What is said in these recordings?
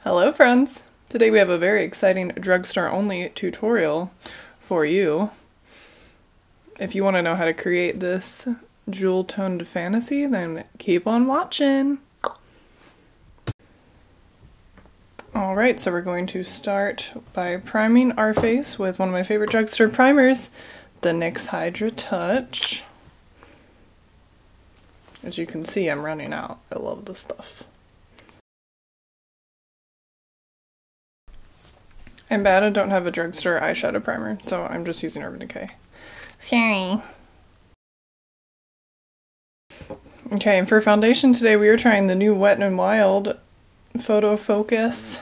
Hello friends! Today we have a very exciting drugstore only tutorial for you. If you want to know how to create this jewel toned fantasy, then keep on watching! Alright, so we're going to start by priming our face with one of my favorite drugstore primers, the NYX Hydra Touch. As you can see, I'm running out. I love this stuff. I'm bad I don't have a drugstore eyeshadow primer, so I'm just using Urban Decay. Sorry. Okay, and for foundation today we are trying the new Wet n Wild Photo Focus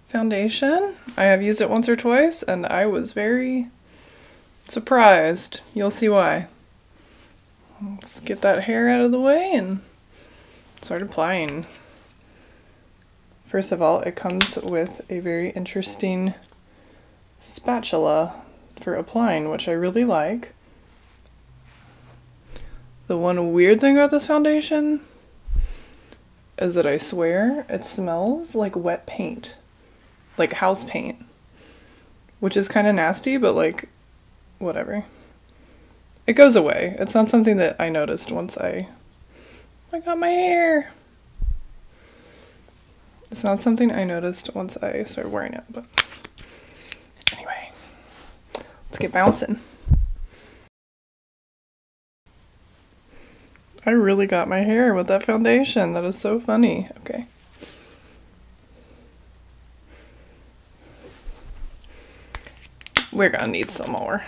foundation. I have used it once or twice and I was very surprised. You'll see why. Let's get that hair out of the way and start applying. First of all, it comes with a very interesting spatula for applying, which I really like. The one weird thing about this foundation is that I swear it smells like wet paint, like house paint, which is kind of nasty, but like, whatever. It goes away. It's not something that I noticed once I got my hair. It's not something I noticed once I started wearing it, but anyway, let's get bouncing. I really got my hair with that foundation. That is so funny. Okay. We're gonna need some more.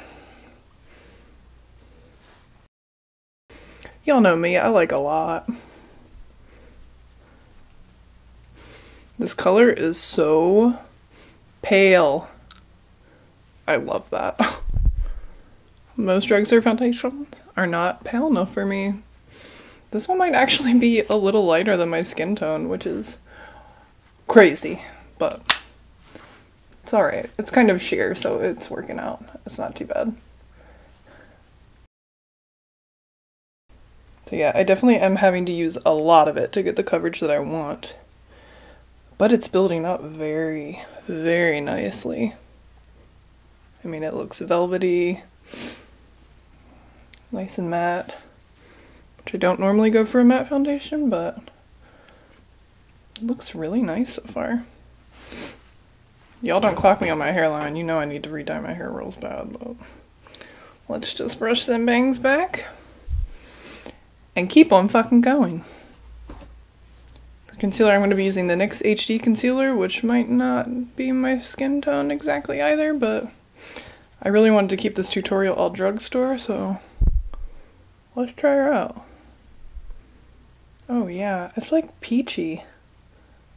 Y'all know me, I like a lot. This color is so pale. I love that. Most drugstore foundations are not pale enough for me. This one might actually be a little lighter than my skin tone, which is crazy, but it's alright. It's kind of sheer, so it's working out. It's not too bad. So yeah, I definitely am having to use a lot of it to get the coverage that I want. But it's building up very, very nicely. I mean, it looks velvety, nice and matte, which I don't normally go for a matte foundation, but it looks really nice so far. Y'all don't clock me on my hairline. You know I need to re-dye my hair real bad, but let's just brush them bangs back and keep on fucking going. Concealer, I'm going to be using the NYX HD concealer, which might not be my skin tone exactly either, but I really wanted to keep this tutorial all drugstore, so let's try her out. Oh yeah, it's like peachy.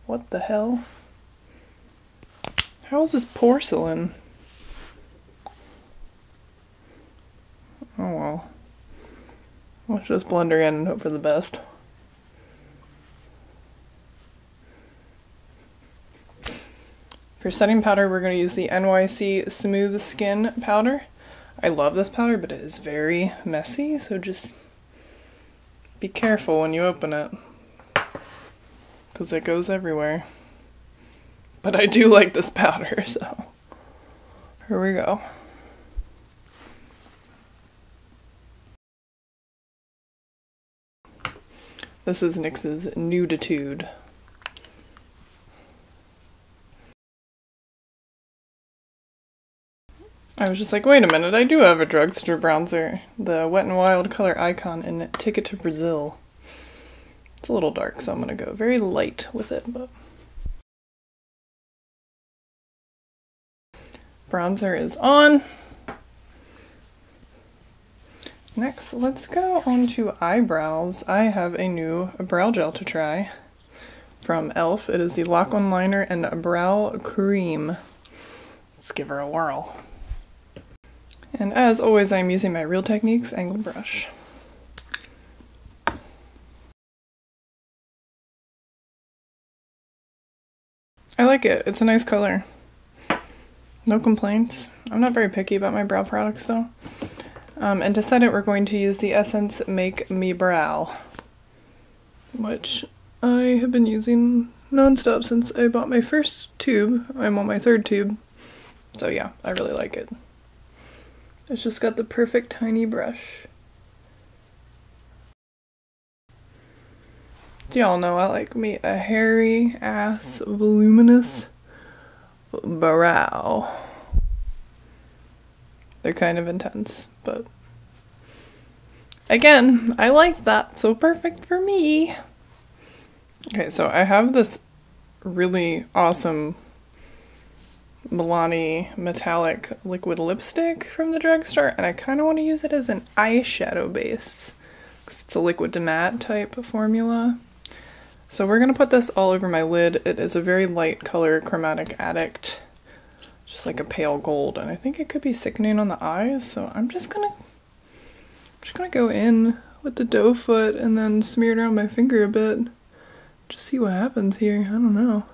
What the hell? How is this porcelain? Oh well. Let's just blend her in and hope for the best. For setting powder, we're going to use the NYC Smooth Skin Powder. I love this powder, but it is very messy, so just be careful when you open it, because it goes everywhere. But I do like this powder, so here we go. This is NYX's Nuditude. I was just like, wait a minute, I do have a drugstore bronzer. The Wet n Wild Color Icon in Ticket to Brazil. It's a little dark, so I'm going to go very light with it, but bronzer is on. Next, let's go on to eyebrows. I have a new brow gel to try from e.l.f. It is the Lock-On Liner and Brow Cream. Let's give her a whirl. And as always, I'm using my Real Techniques angled brush. I like it. It's a nice color. No complaints. I'm not very picky about my brow products though. And to set it, we're going to use the Essence Make Me Brow, which I have been using non-stop since I bought my first tube. I'm on my third tube. So yeah, I really like it. It's just got the perfect tiny brush. Y'all know I like me a hairy ass voluminous brow. They're kind of intense, but again, I like that, so perfect for me. Okay, so I have this really awesome Milani metallic liquid lipstick from the drugstore, and I kind of want to use it as an eyeshadow base because it's a liquid to matte type of formula. So we're gonna put this all over my lid. It is a very light color, Chromatic Addict, just like a pale gold, and I think it could be sickening on the eyes, so I'm just gonna go in with the doe foot and then smear it around my finger a bit. Just see what happens here. I don't know.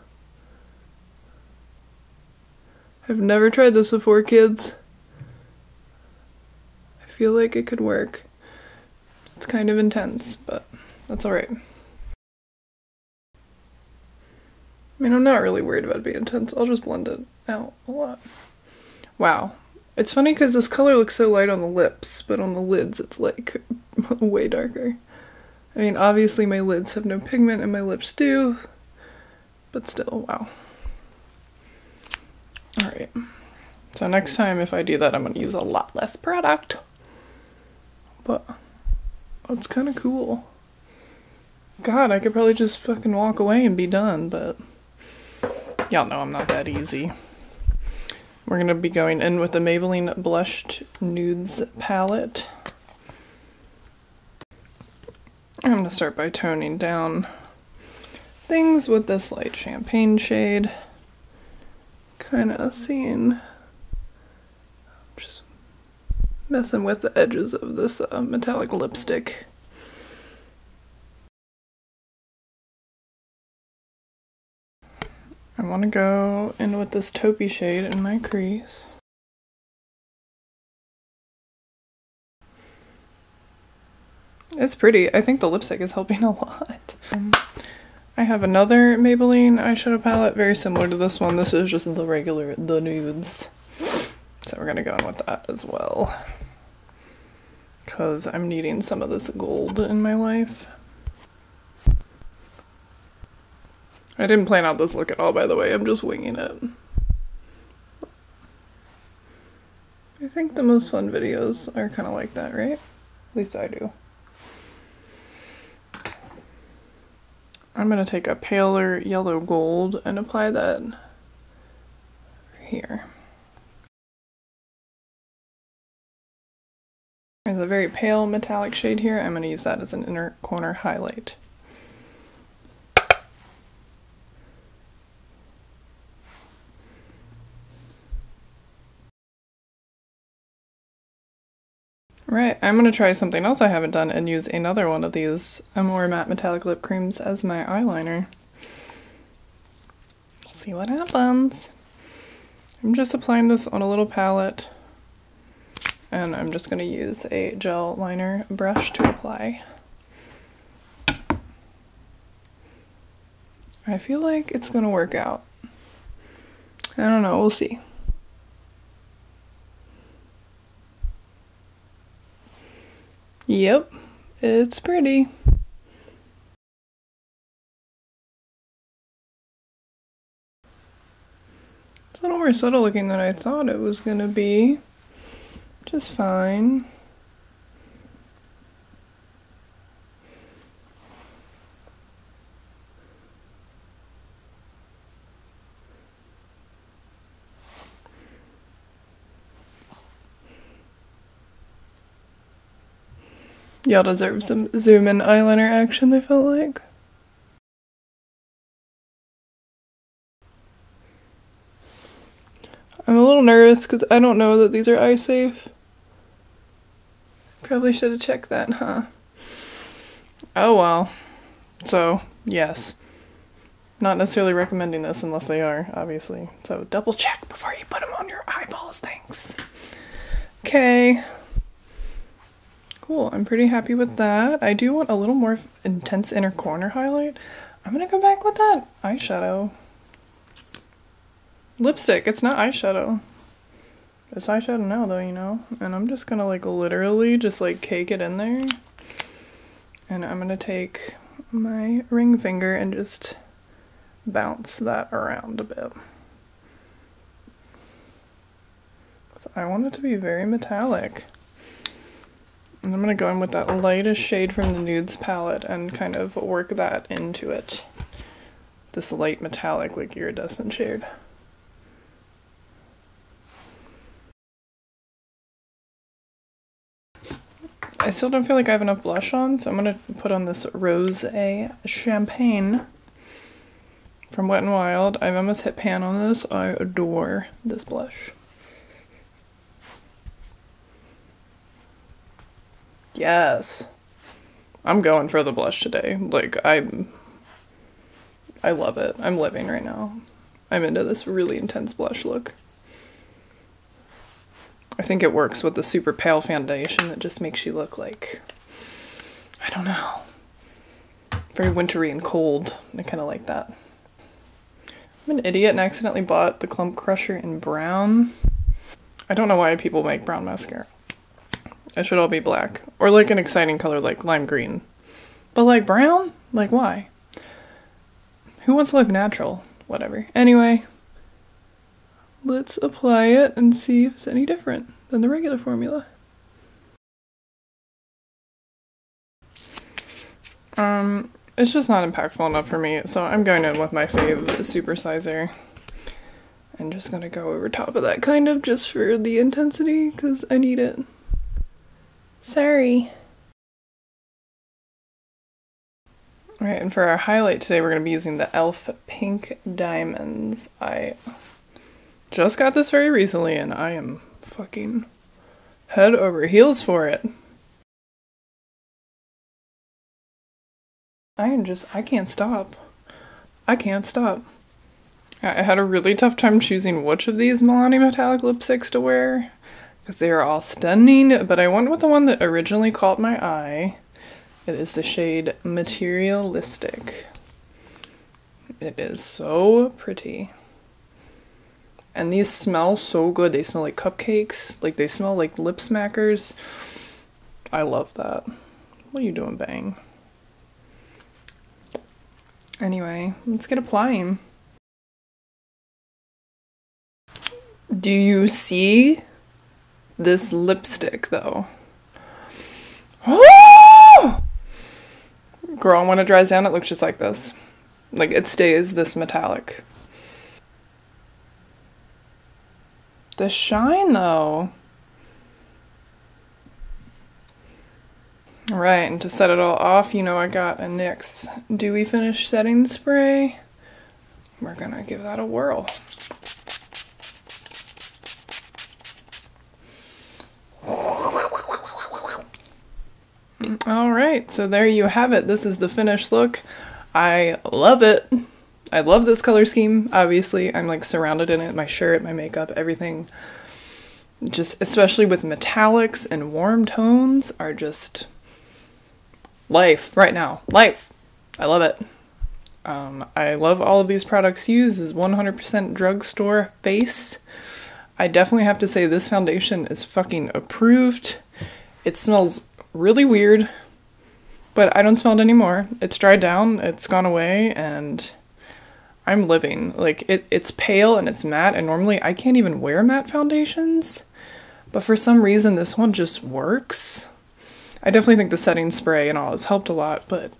I've never tried this before, kids. I feel like it could work. It's kind of intense, but that's alright. I mean, I'm not really worried about it being intense. I'll just blend it out a lot. Wow. It's funny because this color looks so light on the lips, but on the lids it's like way darker. I mean, obviously my lids have no pigment and my lips do, but still, wow. Alright. So next time if I do that, I'm going to use a lot less product. But it's kind of cool. God, I could probably just fucking walk away and be done, but y'all know I'm not that easy. We're going to be going in with the Maybelline Blushed Nudes palette. I'm going to start by toning down things with this light champagne shade. Kind of seeing, just messing with the edges of this metallic lipstick. I want to go in with this taupey shade in my crease. It's pretty. I think the lipstick is helping a lot. I have another Maybelline eyeshadow palette, very similar to this one. This is just the nudes. So we're gonna go in with that as well, because I'm needing some of this gold in my life. I didn't plan out this look at all, by the way. I'm just winging it. I think the most fun videos are kind of like that, right? At least I do. I'm going to take a paler yellow gold and apply that here. There's a very pale metallic shade here. I'm going to use that as an inner corner highlight. Right, I'm going to try something else I haven't done and use another one of these Amore Matte Metallic Lip Creams as my eyeliner. See what happens. I'm just applying this on a little palette, and I'm just going to use a gel liner brush to apply. I feel like it's going to work out. I don't know, we'll see. Yep, it's pretty. It's a little more subtle looking than I thought it was gonna be. Just fine. Y'all deserve some zoom in eyeliner action, I felt like. I'm a little nervous because I don't know that these are eye safe. Probably should have checked that, huh? Oh well. So, yes. Not necessarily recommending this unless they are, obviously. So double check before you put them on your eyeballs, thanks. Okay. Cool, I'm pretty happy with that. I do want a little more intense inner corner highlight. I'm gonna go back with that eyeshadow. Lipstick, it's not eyeshadow. It's eyeshadow now though, you know? And I'm just gonna like literally just like cake it in there. And I'm gonna take my ring finger and just bounce that around a bit. I want it to be very metallic. And I'm gonna go in with that lightest shade from the Nudes palette and kind of work that into it. This light metallic, like iridescent shade. I still don't feel like I have enough blush on, so I'm gonna put on this Rosé Champagne from Wet n Wild. I've almost hit pan on this. I adore this blush. Yes. I'm going for the blush today. Like, I love it. I'm living right now. I'm into this really intense blush look. I think it works with the super pale foundation that just makes you look like, I don't know, very wintry and cold. I kind of like that. I'm an idiot and accidentally bought the Clump Crusher in brown. I don't know why people make brown mascara. It should all be black. Or like an exciting color like lime green. But like brown? Like why? Who wants to look natural? Whatever. Anyway, let's apply it and see if it's any different than the regular formula. It's just not impactful enough for me, so I'm going in with my fave supersizer. I'm just gonna go over top of that kind of just for the intensity, because I need it. Sorry. Alright, and for our highlight today, we're going to be using the e.l.f. Pink Diamonds. I just got this very recently, and I am fucking head over heels for it. I can't stop. I can't stop. I had a really tough time choosing which of these Milani metallic lipsticks to wear, because they are all stunning, but I went with the one that originally caught my eye. It is the shade Materialistic. It is so pretty. And these smell so good. They smell like cupcakes. Like, they smell like lip smackers. I love that. What are you doing, Bang? Anyway, let's get applying. Do you see this lipstick, though? Oh! Girl, when it dries down, it looks just like this. Like, it stays this metallic. The shine, though. Alright, and to set it all off, you know I got a NYX Dewy Finish Setting Spray. We're gonna give that a whirl. Alright, so there you have it. This is the finished look. I love it. I love this color scheme, obviously. I'm like surrounded in it. My shirt, my makeup, everything. Just, especially with metallics and warm tones, are just life right now. Life. I love it. I love all of these products used. This is 100% Drugstore face. I definitely have to say this foundation is fucking approved. It smells really weird, but I don't smell it anymore. It's dried down, it's gone away, and I'm living. Like, it's pale and it's matte, and normally I can't even wear matte foundations, but for some reason this one just works. I definitely think the setting spray and all has helped a lot, but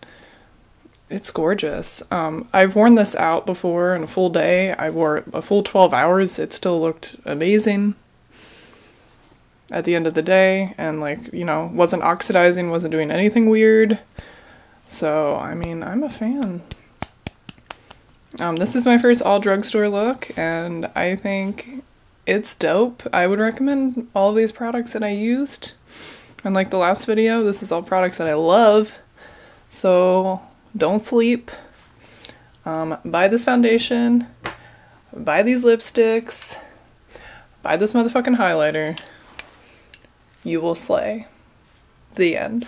it's gorgeous. I've worn this out before in a full day. I wore it a full 12 hours. It still looked amazing at the end of the day, and like, you know, wasn't oxidizing, wasn't doing anything weird. So, I mean, I'm a fan. This is my first all drugstore look, and I think it's dope. I would recommend all of these products that I used. And like the last video, this is all products that I love. So don't sleep. Buy this foundation. Buy these lipsticks. Buy this motherfucking highlighter. You will slay. The end.